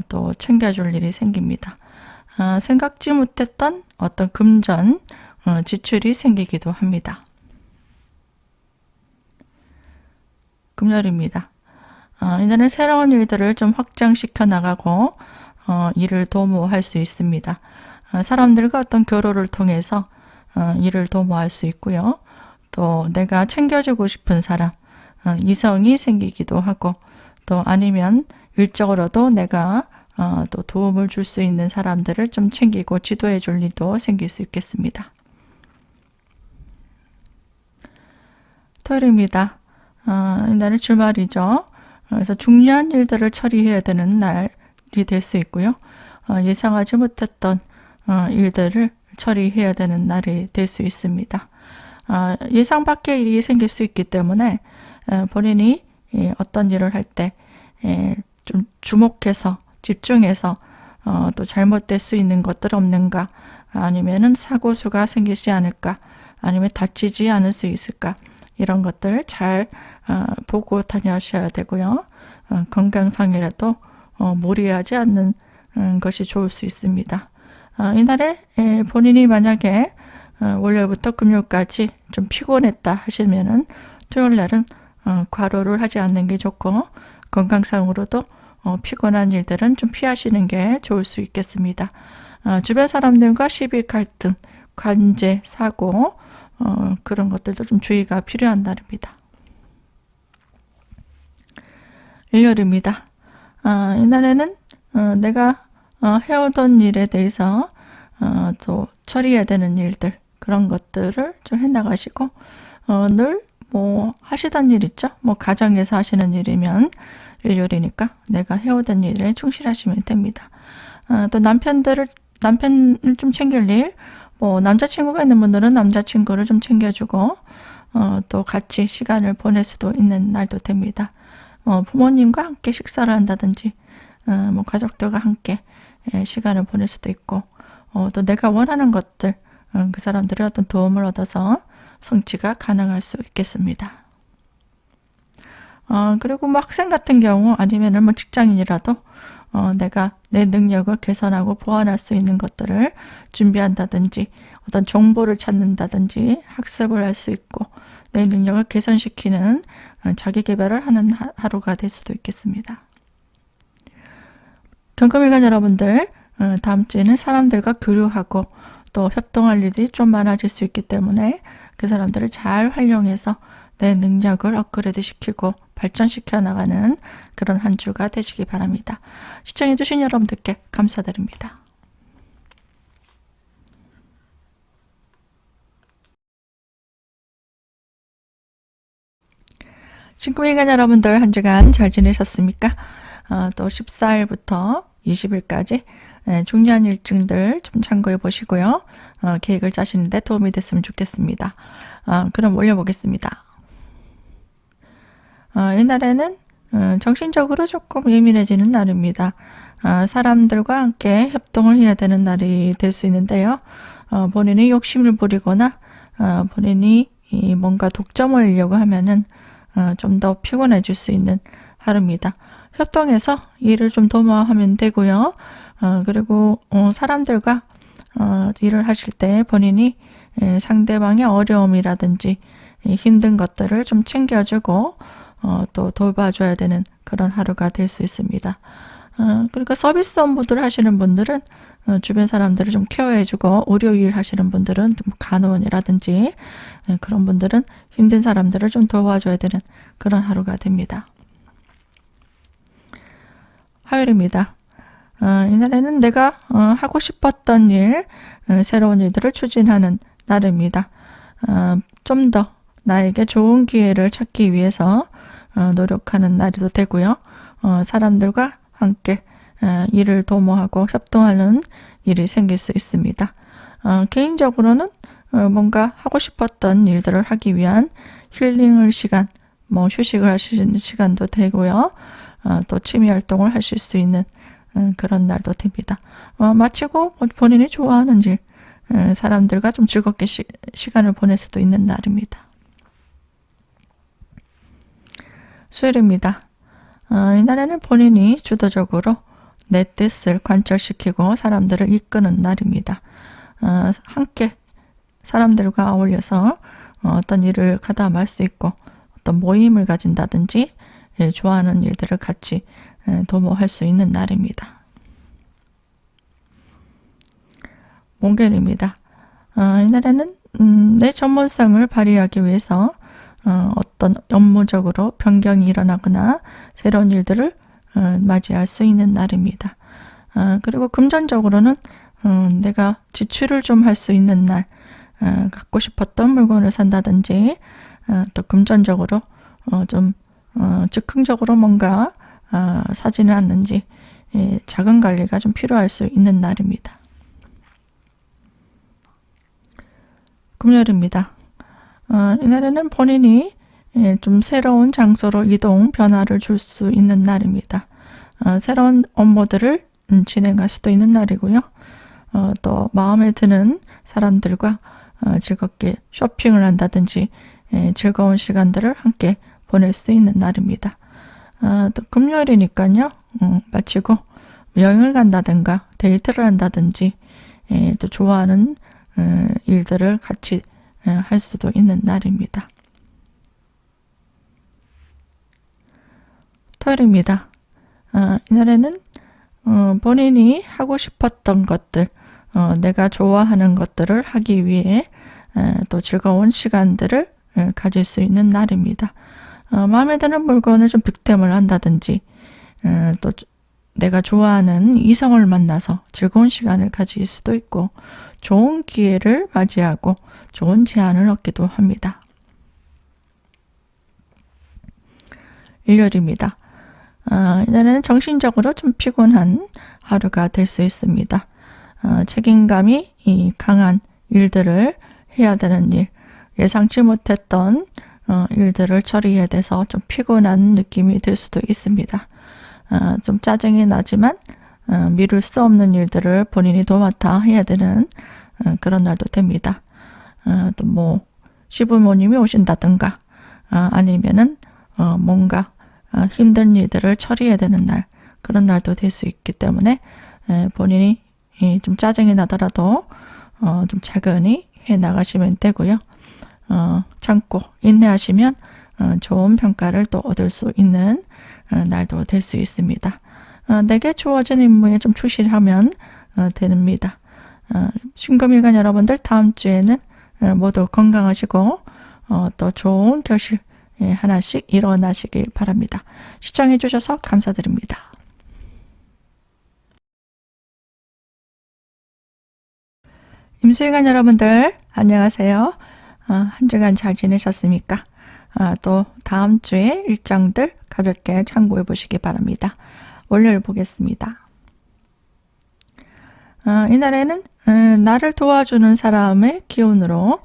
또 챙겨줄 일이 생깁니다. 생각지 못했던 어떤 금전, 지출이 생기기도 합니다. 금요일입니다. 이날은 새로운 일들을 좀 확장시켜 나가고 일을 도모할 수 있습니다. 사람들과 어떤 교류를 통해서 일을 도모할 수 있고요. 또 내가 챙겨주고 싶은 사람, 이성이 생기기도 하고 또 아니면 일적으로도 내가 또 도움을 줄 수 있는 사람들을 좀 챙기고 지도해 줄 일도 생길 수 있겠습니다. 토요일입니다. 이날은 주말이죠. 그래서 중요한 일들을 처리해야 되는 날이 될 수 있고요. 예상하지 못했던 일들을 처리해야 되는 날이 될 수 있습니다. 예상 밖의 일이 생길 수 있기 때문에 본인이 어떤 일을 할 때 좀 주목해서 집중해서 또 잘못될 수 있는 것들 없는가, 아니면은 사고수가 생기지 않을까, 아니면 다치지 않을 수 있을까, 이런 것들 잘 보고 다녀셔야 되고요. 건강상이라도 무리하지 않는 것이 좋을 수 있습니다. 이날에 본인이 만약에 월요일부터 금요일까지 좀 피곤했다 하시면은 토요일 날은 과로를 하지 않는 게 좋고, 건강상으로도 피곤한 일들은 좀 피하시는 게 좋을 수 있겠습니다. 주변 사람들과 시비 갈등, 관제, 사고 그런 것들도 좀 주의가 필요한 날입니다. 일요일입니다. 이날에는 내가 해오던 일에 대해서 또 처리해야 되는 일들, 그런 것들을 좀 해나가시고 늘 뭐 하시던 일 있죠? 뭐 가정에서 하시는 일이면 일요일이니까 내가 해오던 일에 충실하시면 됩니다. 또 남편을 좀 챙길 일, 뭐 남자친구가 있는 분들은 남자친구를 좀 챙겨주고 또 같이 시간을 보낼 수도 있는 날도 됩니다. 부모님과 함께 식사를 한다든지 뭐 가족들과 함께 시간을 보낼 수도 있고 또 내가 원하는 것들, 그 사람들의 어떤 도움을 얻어서 성취가 가능할 수 있겠습니다. 그리고 뭐 학생 같은 경우 아니면은 뭐 직장인이라도 내가 내 능력을 개선하고 보완할 수 있는 것들을 준비한다든지 어떤 정보를 찾는다든지 학습을 할 수 있고 내 능력을 개선시키는 자기 개발을 하는 하루가 될 수도 있겠습니다. 경금일간 여러분들, 다음 주에는 사람들과 교류하고 또 협동할 일이 좀 많아질 수 있기 때문에 그 사람들을 잘 활용해서 내 능력을 업그레이드 시키고 발전시켜 나가는 그런 한 주가 되시기 바랍니다. 시청해주신 여러분들께 감사드립니다. 신금일간 여러분들 한 주간 잘 지내셨습니까? 또 14일부터 20일까지 중요한 일정들 좀 참고해 보시고요. 계획을 짜시는데 도움이 됐으면 좋겠습니다. 그럼 올려보겠습니다. 이날에는 정신적으로 조금 예민해지는 날입니다. 사람들과 함께 협동을 해야 되는 날이 될 수 있는데요. 본인이 욕심을 부리거나 본인이 뭔가 독점을 하려고 하면은 좀 더 피곤해질 수 있는 하루입니다. 협동해서 일을 좀 도모하면 되고요. 그리고 사람들과 일을 하실 때 본인이 상대방의 어려움이라든지 힘든 것들을 좀 챙겨주고 또 돌봐줘야 되는 그런 하루가 될 수 있습니다. 그러니까 서비스 업무들 하시는 분들은 주변 사람들을 좀 케어해주고 의료일 하시는 분들은 좀 간호원이라든지 그런 분들은 힘든 사람들을 좀 도와줘야 되는 그런 하루가 됩니다. 화요일입니다. 이날에는 내가 하고 싶었던 일, 새로운 일들을 추진하는 날입니다. 좀 더 나에게 좋은 기회를 찾기 위해서 노력하는 날도 되고요. 사람들과 함께 일을 도모하고 협동하는 일이 생길 수 있습니다. 개인적으로는 뭔가 하고 싶었던 일들을 하기 위한 힐링을 시간, 뭐 휴식을 하시는 시간도 되고요. 또 취미 활동을 하실 수 있는 그런 날도 됩니다. 마치고 본인이 좋아하는 일, 사람들과 좀 즐겁게 시간을 보낼 수도 있는 날입니다. 수요일입니다. 이날에는 본인이 주도적으로 내 뜻을 관철시키고 사람들을 이끄는 날입니다. 함께 사람들과 어울려서 어떤 일을 가담할 수 있고 어떤 모임을 가진다든지 좋아하는 일들을 같이 도모할 수 있는 날입니다. 목요일입니다. 이날에는 내 전문성을 발휘하기 위해서 어떤 업무적으로 변경이 일어나거나 새로운 일들을 맞이할 수 있는 날입니다. 그리고 금전적으로는 내가 지출을 좀 할 수 있는 날, 갖고 싶었던 물건을 산다든지 또 금전적으로 좀 즉흥적으로 뭔가 사지는 않는지 자금 관리가 좀 필요할 수 있는 날입니다. 금요일입니다. 이날에는 본인이 좀 새로운 장소로 이동, 변화를 줄 수 있는 날입니다. 새로운 업무들을 진행할 수도 있는 날이고요. 또 마음에 드는 사람들과 즐겁게 쇼핑을 한다든지 즐거운 시간들을 함께 보낼 수 있는 날입니다. 또 금요일이니까요. 마치고 여행을 간다든가 데이트를 한다든지 또 좋아하는 일들을 같이 할 수도 있는 날입니다. 토요일입니다. 이날에는 본인이 하고 싶었던 것들, 내가 좋아하는 것들을 하기 위해 또 즐거운 시간들을 가질 수 있는 날입니다. 마음에 드는 물건을 좀 득템을 한다든지 또 내가 좋아하는 이성을 만나서 즐거운 시간을 가질 수도 있고 좋은 기회를 맞이하고 좋은 제안을 얻기도 합니다. 일요일입니다. 이날에는 정신적으로 좀 피곤한 하루가 될 수 있습니다. 책임감이 강한 일들을 해야 되는 일, 예상치 못했던 일들을 처리해야 돼서 좀 피곤한 느낌이 들 수도 있습니다. 좀 짜증이 나지만 미룰 수 없는 일들을 본인이 도맡아 해야 되는 그런 날도 됩니다. 또 뭐 시부모님이 오신다든가 아니면은 뭔가 힘든 일들을 처리해야 되는 날, 그런 날도 될 수 있기 때문에 본인이 좀 짜증이 나더라도 좀 차근히 해 나가시면 되고요. 참고 인내하시면 좋은 평가를 또 얻을 수 있는 날도 될 수 있습니다. 내게 주어진 임무에 좀 충실하면 됩니다. 신금일간 여러분들 다음 주에는 모두 건강하시고 또 좋은 결실 하나씩 일어나시길 바랍니다. 시청해 주셔서 감사드립니다. 임수일간 여러분들 안녕하세요. 한 주간 잘 지내셨습니까? 또 다음 주에 일정들 가볍게 참고해 보시기 바랍니다. 월요일 보겠습니다. 이날에는 나를 도와주는 사람의 기운으로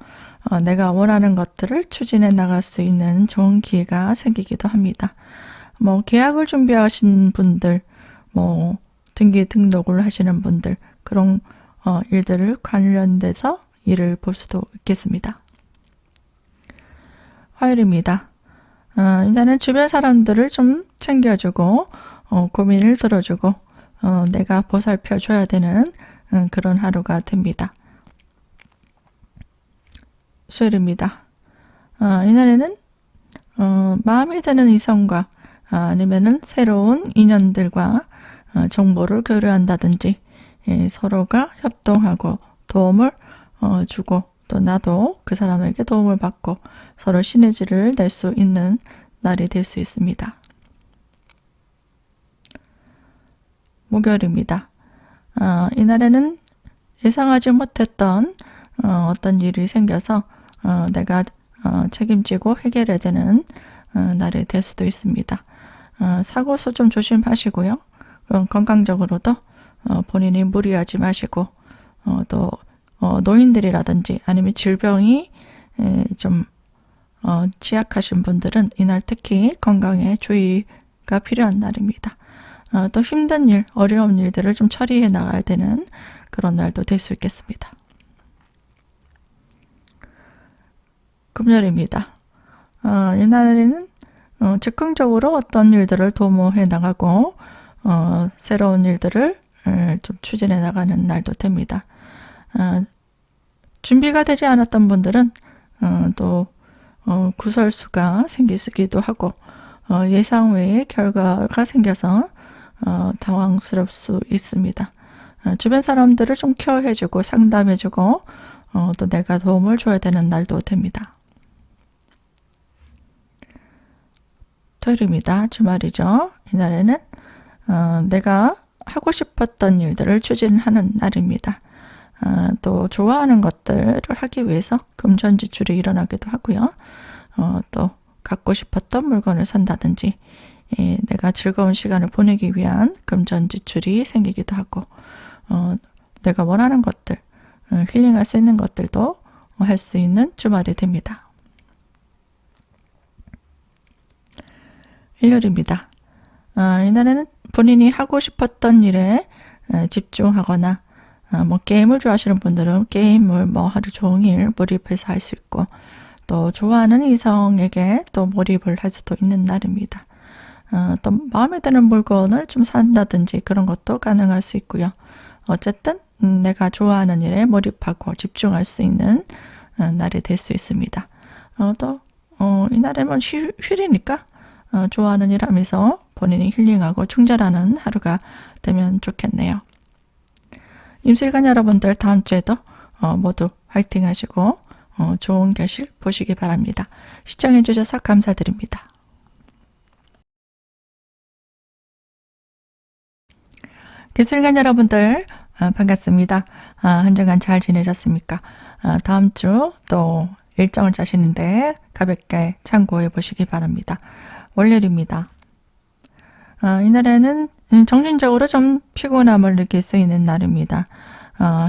내가 원하는 것들을 추진해 나갈 수 있는 좋은 기회가 생기기도 합니다. 뭐 계약을 준비하신 분들, 뭐 등기 등록을 하시는 분들, 그런 일들을 관련돼서 일을 볼 수도 있겠습니다. 화요일입니다. 이날은 주변 사람들을 좀 챙겨주고 고민을 들어주고 내가 보살펴 줘야 되는 그런 하루가 됩니다. 수요일입니다. 이날에는 마음에 드는 이성과 아니면은 새로운 인연들과 정보를 교류한다든지 서로가 협동하고 도움을 주고 또 나도 그 사람에게 도움을 받고 서로 시너지를 낼 수 있는 날이 될 수 있습니다. 목요일입니다. 이날에는 예상하지 못했던 어떤 일이 생겨서 내가 책임지고 해결해야 되는 날이 될 수도 있습니다. 사고수 좀 조심하시고요. 건강적으로도 본인이 무리하지 마시고 또 노인들이라든지 아니면 질병이 좀 취약하신 분들은 이날 특히 건강에 주의가 필요한 날입니다. 또 힘든 일, 어려운 일들을 좀 처리해 나가야 되는 그런 날도 될 수 있겠습니다. 금요일입니다. 이날에는 즉흥적으로 어떤 일들을 도모해 나가고 새로운 일들을 좀 추진해 나가는 날도 됩니다. 준비가 되지 않았던 분들은 또 구설수가 생기기도 하고 예상 외의 결과가 생겨서 당황스러울 수 있습니다. 주변 사람들을 좀 케어해주고 상담해주고 또 내가 도움을 줘야 되는 날도 됩니다. 토요일입니다. 주말이죠. 이날에는 내가 하고 싶었던 일들을 추진하는 날입니다. 또 좋아하는 것들을 하기 위해서 금전지출이 일어나기도 하고요. 또 갖고 싶었던 물건을 산다든지 내가 즐거운 시간을 보내기 위한 금전지출이 생기기도 하고 내가 원하는 것들, 힐링할 수 있는 것들도 할 수 있는 주말이 됩니다. 일요일입니다. 이날에는 본인이 하고 싶었던 일에 집중하거나 뭐 게임을 좋아하시는 분들은 게임을 뭐 하루 종일 몰입해서 할 수 있고 또 좋아하는 이성에게 또 몰입을 할 수도 있는 날입니다. 또 마음에 드는 물건을 좀 산다든지 그런 것도 가능할 수 있고요. 어쨌든 내가 좋아하는 일에 몰입하고 집중할 수 있는 날이 될 수 있습니다. 또 이날에는 휴일이니까 좋아하는 일 하면서 본인이 힐링하고 충전하는 하루가 되면 좋겠네요. 임술관 여러분들 다음 주에도 모두 화이팅 하시고 좋은 결실 보시기 바랍니다. 시청해 주셔서 감사드립니다. 기술관 여러분들 반갑습니다. 한 주간 잘 지내셨습니까? 다음 주 또 일정을 짜시는데 가볍게 참고해 보시기 바랍니다. 월요일입니다. 이날에는 정신적으로 좀 피곤함을 느낄 수 있는 날입니다.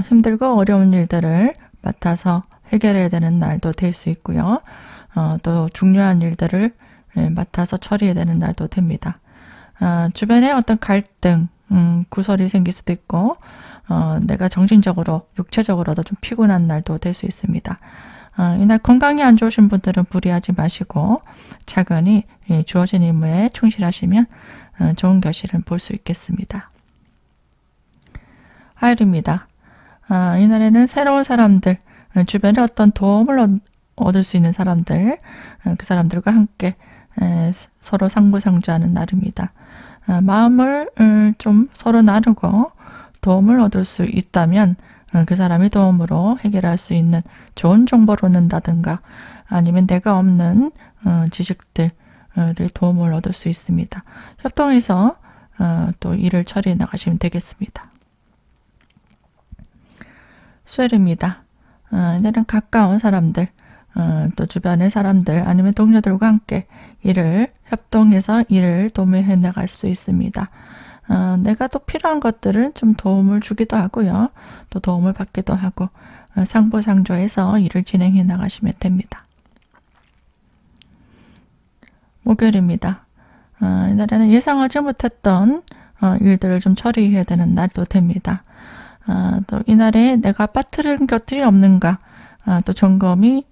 힘들고 어려운 일들을 맡아서 해결해야 되는 날도 될 수 있고요. 또 중요한 일들을 맡아서 처리해야 되는 날도 됩니다. 주변에 어떤 갈등, 구설이 생길 수도 있고 내가 정신적으로 육체적으로도 좀 피곤한 날도 될 수 있습니다. 이날 건강이 안 좋으신 분들은 무리하지 마시고 차근히 주어진 임무에 충실하시면 좋은 결실을 볼 수 있겠습니다. 화요일입니다. 이날에는 새로운 사람들, 주변에 어떤 도움을 얻을 수 있는 사람들, 그 사람들과 함께 서로 상부상조하는 날입니다. 마음을 좀 서로 나누고 도움을 얻을 수 있다면 그 사람의 도움으로 해결할 수 있는 좋은 정보를 얻는다든가 아니면 내가 없는 지식들을 도움을 얻을 수 있습니다. 협동해서 또 일을 처리해 나가시면 되겠습니다. 수요일입니다. 이제는 가까운 사람들, 또 주변의 사람들 아니면 동료들과 함께 협동해서 일을 도모해 나갈 수 있습니다. 내가 또 필요한 것들은 좀 도움을 주기도 하고요. 또 도움을 받기도 하고 상부상조해서 일을 진행해 나가시면 됩니다. 목요일입니다. 이날에는 예상하지 못했던 일들을 좀 처리해야 되는 날도 됩니다. 또 이날에 내가 빠뜨린 것들이 없는가 또 점검이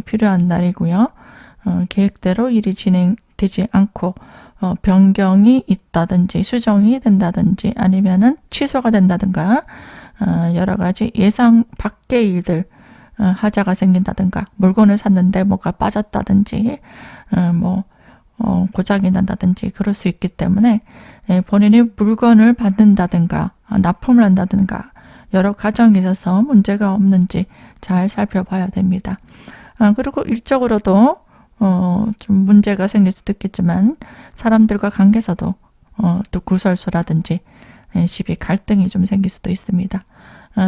필요한 날이고요. 계획대로 일이 진행되지 않고 변경이 있다든지 수정이 된다든지 아니면은 취소가 된다든가 여러 가지 예상 밖의 일들 하자가 생긴다든가 물건을 샀는데 뭐가 빠졌다든지 고장이 난다든지 그럴 수 있기 때문에 본인이 물건을 받는다든가 납품을 한다든가 여러 과정이 있어서 문제가 없는지 잘 살펴봐야 됩니다. 그리고 일적으로도 좀 문제가 생길 수도 있겠지만 사람들과 관계에서도 또 구설수라든지 시비 갈등이 좀 생길 수도 있습니다.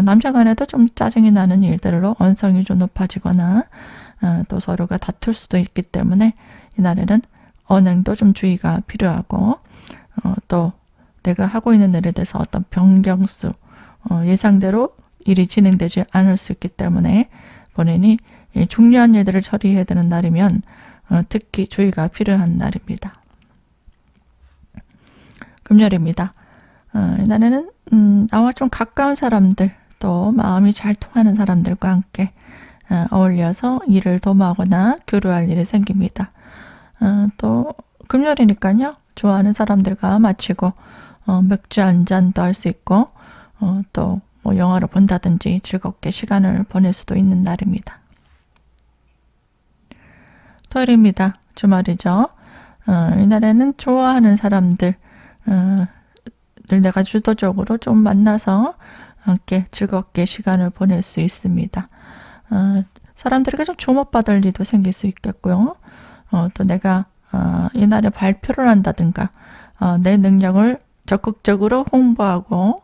남녀 간에도 좀 짜증이 나는 일들로 언성이 좀 높아지거나 또 서로가 다툴 수도 있기 때문에 이날에는 언행도 좀 주의가 필요하고 또 내가 하고 있는 일에 대해서 어떤 변경수 예상대로 일이 진행되지 않을 수 있기 때문에 본인이 중요한 일들을 처리해야 되는 날이면 특히 주의가 필요한 날입니다. 금요일입니다. 이날에는 나와 좀 가까운 사람들 또 마음이 잘 통하는 사람들과 함께 어울려서 일을 도모하거나 교류할 일이 생깁니다. 또 금요일이니까요. 좋아하는 사람들과 마치고 맥주 한 잔도 할 수 있고 또 뭐 영화를 본다든지 즐겁게 시간을 보낼 수도 있는 날입니다. 토요일입니다. 주말이죠. 이날에는 좋아하는 사람들 내가 주도적으로 좀 만나서 함께 즐겁게 시간을 보낼 수 있습니다. 사람들에게 좀 주목받을 일도 생길 수 있겠고요. 또 내가 이날에 발표를 한다든가 내 능력을 적극적으로 홍보하고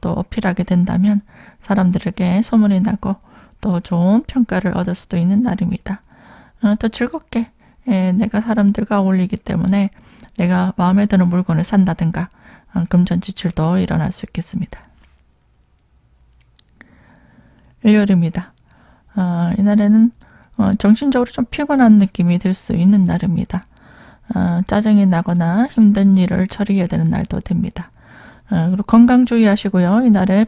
또 어필하게 된다면 사람들에게 소문이 나고 또 좋은 평가를 얻을 수도 있는 날입니다. 또 즐겁게 내가 사람들과 어울리기 때문에 내가 마음에 드는 물건을 산다든가 금전 지출도 일어날 수 있겠습니다. 일요일입니다. 이날에는 정신적으로 좀 피곤한 느낌이 들 수 있는 날입니다. 짜증이 나거나 힘든 일을 처리해야 되는 날도 됩니다. 그리고 건강 주의하시고요. 이날에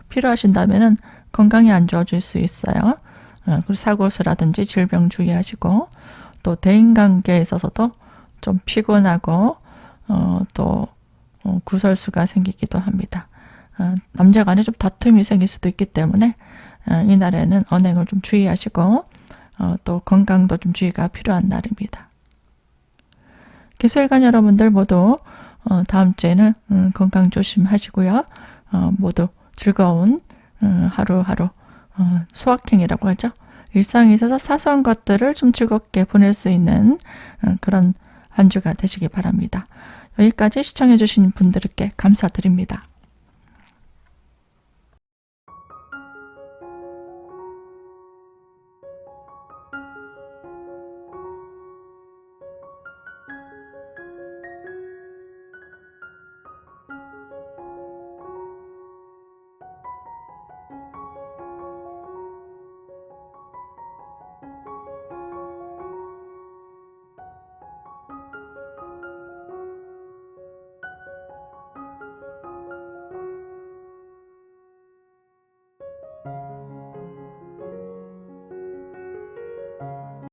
필요하신다면 건강이 안 좋아질 수 있어요. 그리고 사고수라든지 질병 주의하시고 또 대인관계에 있어서도 좀 피곤하고 또 구설수가 생기기도 합니다. 남자 간에 좀 다툼이 생길 수도 있기 때문에 이날에는 언행을 좀 주의하시고 또 건강도 좀 주의가 필요한 날입니다. 기술관 여러분들 모두 다음 주에는 건강 조심하시고요. 모두 즐거운 하루하루 소확행이라고 하죠. 일상에 있어서 사소한 것들을 좀 즐겁게 보낼 수 있는 그런 한 주가 되시기 바랍니다. 여기까지 시청해 주신 분들께 감사드립니다.